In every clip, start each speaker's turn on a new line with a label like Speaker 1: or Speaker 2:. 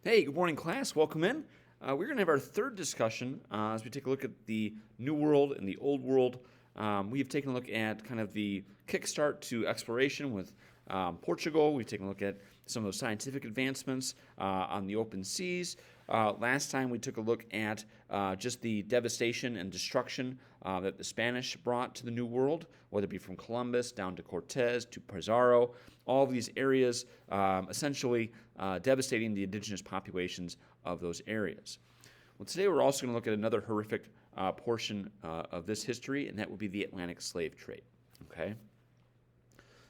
Speaker 1: Hey, good morning, class. Welcome in. We're going to have our third discussion as we take a look at the New World and the Old World. We've taken a look at kind of the kickstart to exploration with Portugal. We've taken a look at some of those scientific advancements on the open seas. Last time we took a look at just the devastation and destruction that the Spanish brought to the New World, whether it be from Columbus down to Cortez to Pizarro, all of these areas essentially devastating the indigenous populations of those areas. Well, today we're also going to look at another horrific portion of this history, and that would be the Atlantic slave trade. Okay?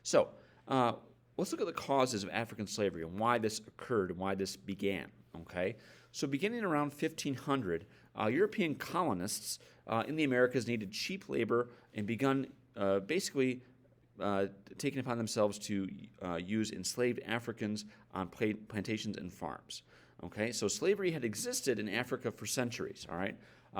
Speaker 1: So, let's look at the causes of African slavery and why this occurred and why this began. Okay? So, beginning around 1500, European colonists in the Americas needed cheap labor and begun basically taking upon themselves to use enslaved Africans on plantations and farms. Okay, so slavery had existed in Africa for centuries. All right,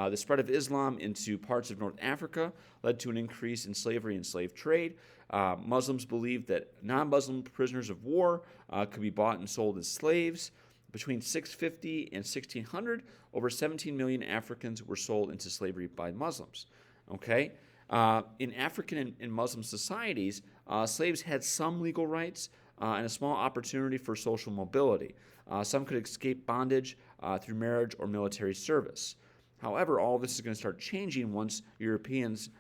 Speaker 1: the spread of Islam into parts of North Africa led to an increase in slavery and slave trade. Muslims believed that non-Muslim prisoners of war could be bought and sold as slaves. Between 650 and 1600, over 17 million Africans were sold into slavery by Muslims. Okay. In African and Muslim societies, slaves had some legal rights and a small opportunity for social mobility. Some could escape bondage through marriage or military service. However, all this is going to start changing once Europeans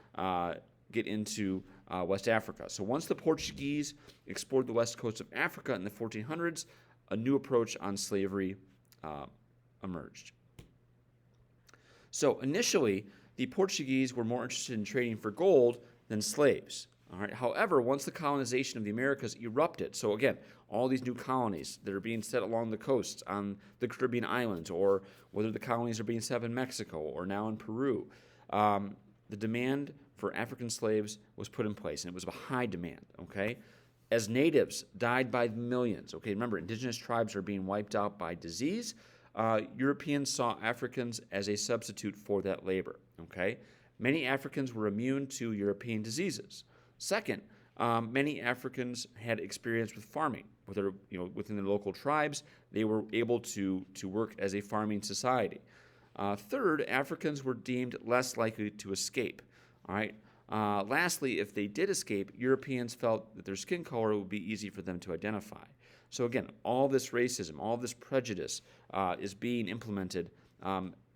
Speaker 1: get into West Africa. So once the Portuguese explored the west coast of Africa in the 1400s, a new approach on slavery emerged. So initially, the Portuguese were more interested in trading for gold than slaves. All right. However, once the colonization of the Americas erupted, so again, all these new colonies that are being set along the coasts on the Caribbean islands, or whether the colonies are being set up in Mexico or now in Peru, the demand for African slaves was put in place, and it was of a high demand. Okay. As natives died by millions, okay, remember, indigenous tribes are being wiped out by disease. Europeans saw Africans as a substitute for that labor. Okay, many Africans were immune to European diseases. Second, many Africans had experience with farming. Whether within the local tribes, they were able to work as a farming society. Third, Africans were deemed less likely to escape. All right. Lastly, if they did escape, Europeans felt that their skin color would be easy for them to identify. So again, all this racism, all this prejudice is being implemented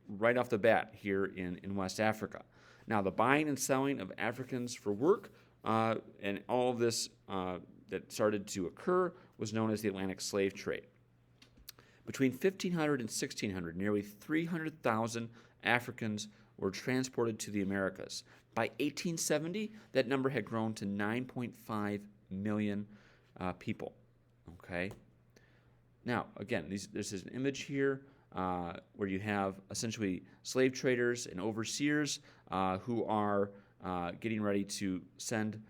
Speaker 1: right off the bat here in West Africa. Now, the buying and selling of Africans for work and all of this that started to occur was known as the Atlantic slave trade. Between 1500 and 1600, nearly 300,000 Africans were transported to the Americas. By 1870, that number had grown to 9.5 million people. Okay. Now, again, this is an image here where you have essentially slave traders and overseers who are getting ready to send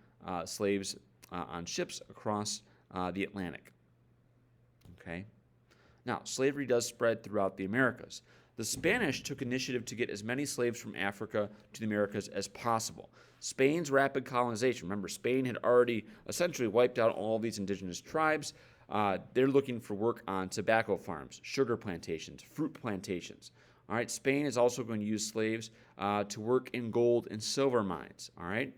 Speaker 1: slaves on ships across the Atlantic. Okay. Now, slavery does spread throughout the Americas. The Spanish took initiative to get as many slaves from Africa to the Americas as possible. Spain's rapid colonization, remember, Spain had already essentially wiped out all these indigenous tribes. They're looking for work on tobacco farms, sugar plantations, fruit plantations. All right, Spain is also going to use slaves to work in gold and silver mines. All right.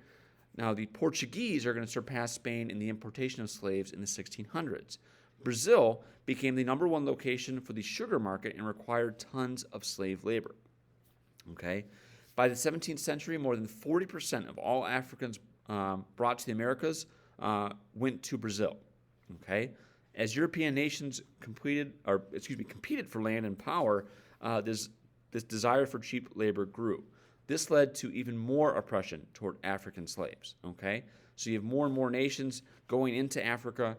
Speaker 1: Now, the Portuguese are going to surpass Spain in the importation of slaves in the 1600s. Brazil became the number one location for the sugar market and required tons of slave labor. Okay. By the 17th century, more than 40% of all Africans brought to the Americas went to Brazil. Okay. As European nations competed for land and power, this desire for cheap labor grew. This led to even more oppression toward African slaves. Okay. So you have more and more nations going into Africa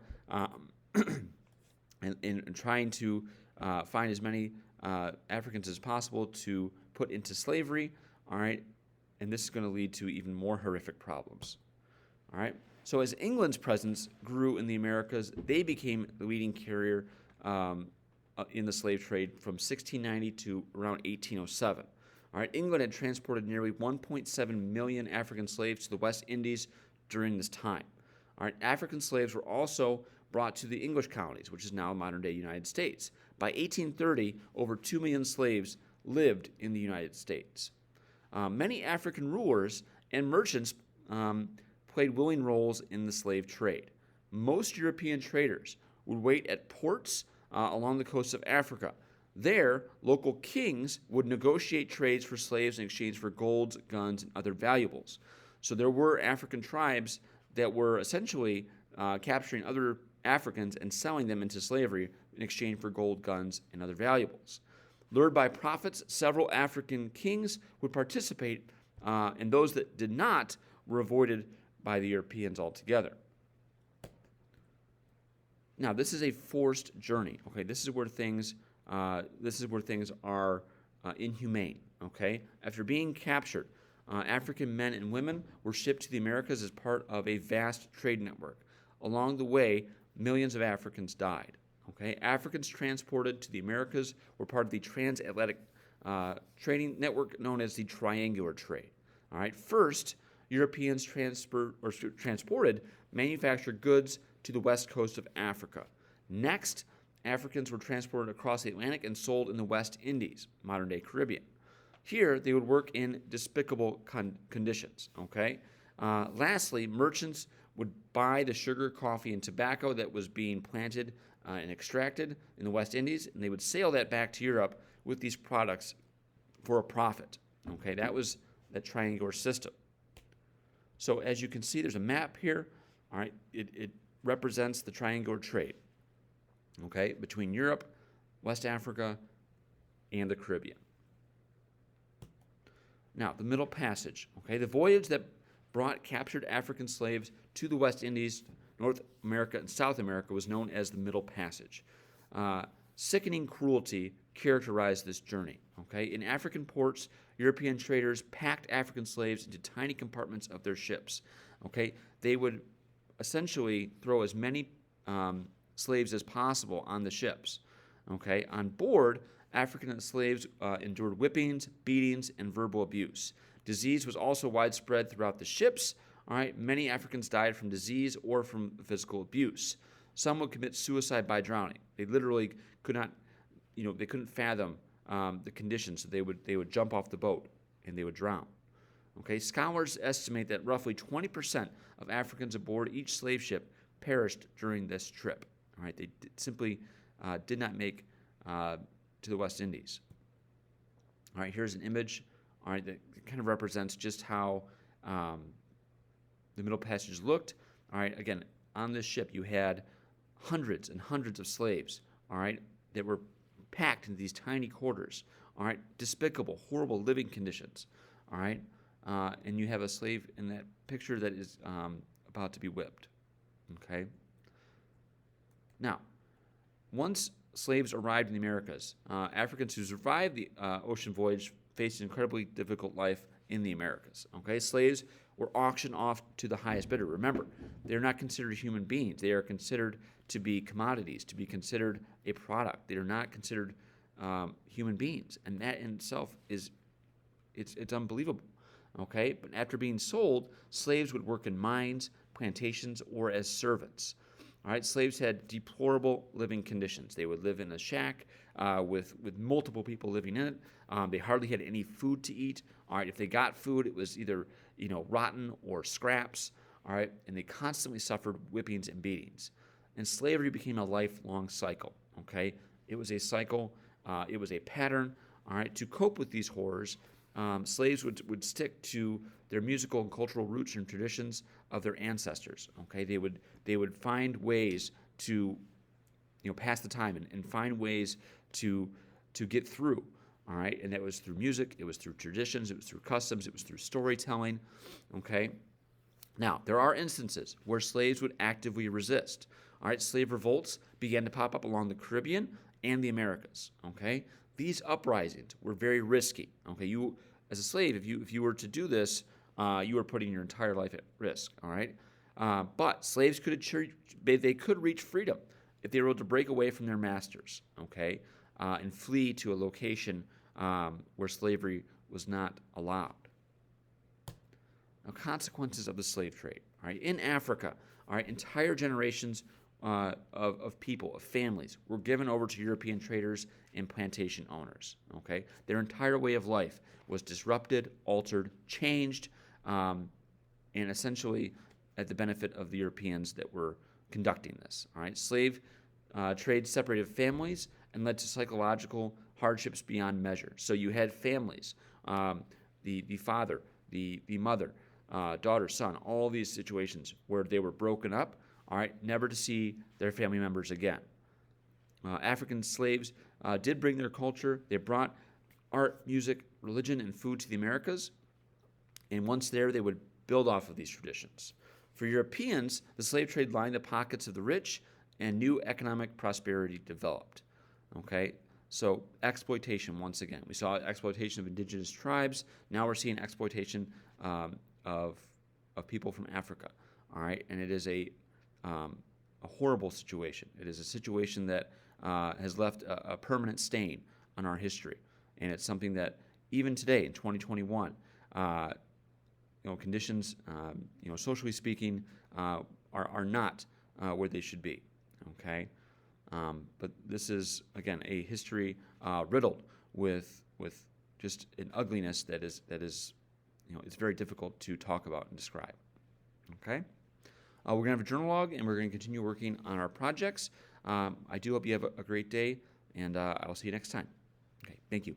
Speaker 1: and trying to find as many Africans as possible to put into slavery, all right, and this is going to lead to even more horrific problems, all right. So as England's presence grew in the Americas, they became the leading carrier in the slave trade from 1690 to around 1807. All right, England had transported nearly 1.7 million African slaves to the West Indies during this time. All right, African slaves were also brought to the English colonies, which is now modern-day United States. By 1830, over 2 million slaves lived in the United States. Many African rulers and merchants played willing roles in the slave trade. Most European traders would wait at ports along the coast of Africa. There, local kings would negotiate trades for slaves in exchange for golds, guns, and other valuables. So there were African tribes that were essentially capturing other Africans and selling them into slavery in exchange for gold, guns, and other valuables. Lured by profits, several African kings would participate, and those that did not were avoided by the Europeans altogether. Now, this is a forced journey. Okay, this is where things are inhumane. Okay, after being captured, African men and women were shipped to the Americas as part of a vast trade network. Along the way, millions of Africans died. Okay, Africans transported to the Americas were part of the transatlantic trading network known as the triangular trade. All right, first, Europeans transported manufactured goods to the west coast of Africa. Next, Africans were transported across the Atlantic and sold in the West Indies, modern-day Caribbean. Here, they would work in despicable conditions. Okay. Lastly, merchants would buy the sugar, coffee, and tobacco that was being planted and extracted in the West Indies, and they would sail that back to Europe with these products for a profit. Okay, that was the triangular system. So as you can see, there's a map here. All right, it represents the triangular trade. Okay, between Europe, West Africa, and the Caribbean. Now, the Middle Passage. Okay, the voyage that brought captured African slaves to the West Indies, North America, and South America was known as the Middle Passage. Sickening cruelty characterized this journey. Okay, in African ports, European traders packed African slaves into tiny compartments of their ships. Okay, they would essentially throw as many slaves as possible on the ships. Okay, on board, African slaves endured whippings, beatings, and verbal abuse. Disease was also widespread throughout the ships. All right, many Africans died from disease or from physical abuse. Some would commit suicide by drowning. They literally could not, they couldn't fathom the conditions. So they would jump off the boat and they would drown. Okay, scholars estimate that roughly 20% of Africans aboard each slave ship perished during this trip. All right, they simply did not make to the West Indies. All right, here's an image. All right, that kind of represents just how the Middle Passage looked. All right, again, on this ship you had hundreds and hundreds of slaves. All right, that were packed into these tiny quarters. All right, despicable, horrible living conditions. All right, and you have a slave in that picture that is about to be whipped. Okay. Now, once slaves arrived in the Americas, Africans who survived the ocean voyage faced an incredibly difficult life in the Americas. Okay, slaves were auctioned off to the highest bidder. Remember, they're not considered human beings. They are considered to be commodities, to be considered a product. They are not considered human beings, and that in itself is it's unbelievable. Okay, but after being sold, slaves would work in mines, plantations, or as servants. All right, slaves had deplorable living conditions. They would live in a shack with multiple people living in it. They hardly had any food to eat. All right, if they got food, it was either rotten or scraps. All right, and they constantly suffered whippings and beatings. And slavery became a lifelong cycle. Okay, it was a cycle. It was a pattern. All right, to cope with these horrors, slaves would stick to their musical and cultural roots and traditions of their ancestors. Okay, they would find ways to pass the time and find ways to get through. All right, and that was through music, it was through traditions, it was through customs, it was through storytelling. Okay, now there are instances where slaves would actively resist. All right, slave revolts began to pop up along the Caribbean and the Americas. Okay, these uprisings were very risky. Okay, you as a slave, if you were to do this, you were putting your entire life at risk. All right, but slaves could reach freedom if they were able to break away from their masters. Okay, and flee to a location where slavery was not allowed. Now, consequences of the slave trade. All right, in Africa, all right, entire generations of people, of families, were given over to European traders and plantation owners. Okay, their entire way of life was disrupted, altered, changed, and essentially at the benefit of the Europeans that were conducting this. All right, slave trade separated families and led to psychological hardships beyond measure. So you had families, the father, the mother, daughter, son, all these situations where they were broken up, all right, never to see their family members again. African slaves did bring their culture. They brought art, music, religion, and food to the Americas. And once there, they would build off of these traditions. For Europeans, the slave trade lined the pockets of the rich, and new economic prosperity developed. Okay, so exploitation once again. We saw exploitation of indigenous tribes. Now we're seeing exploitation of people from Africa. All right, and it is a horrible situation. It is a situation that has left a permanent stain on our history, and it's something that even today in 2021, conditions, socially speaking, are not where they should be. Okay, but this is again a history riddled with just an ugliness that is it's very difficult to talk about and describe. Okay, we're gonna have a journal log, and we're gonna continue working on our projects. I do hope you have a great day, and I'll see you next time. Okay, thank you.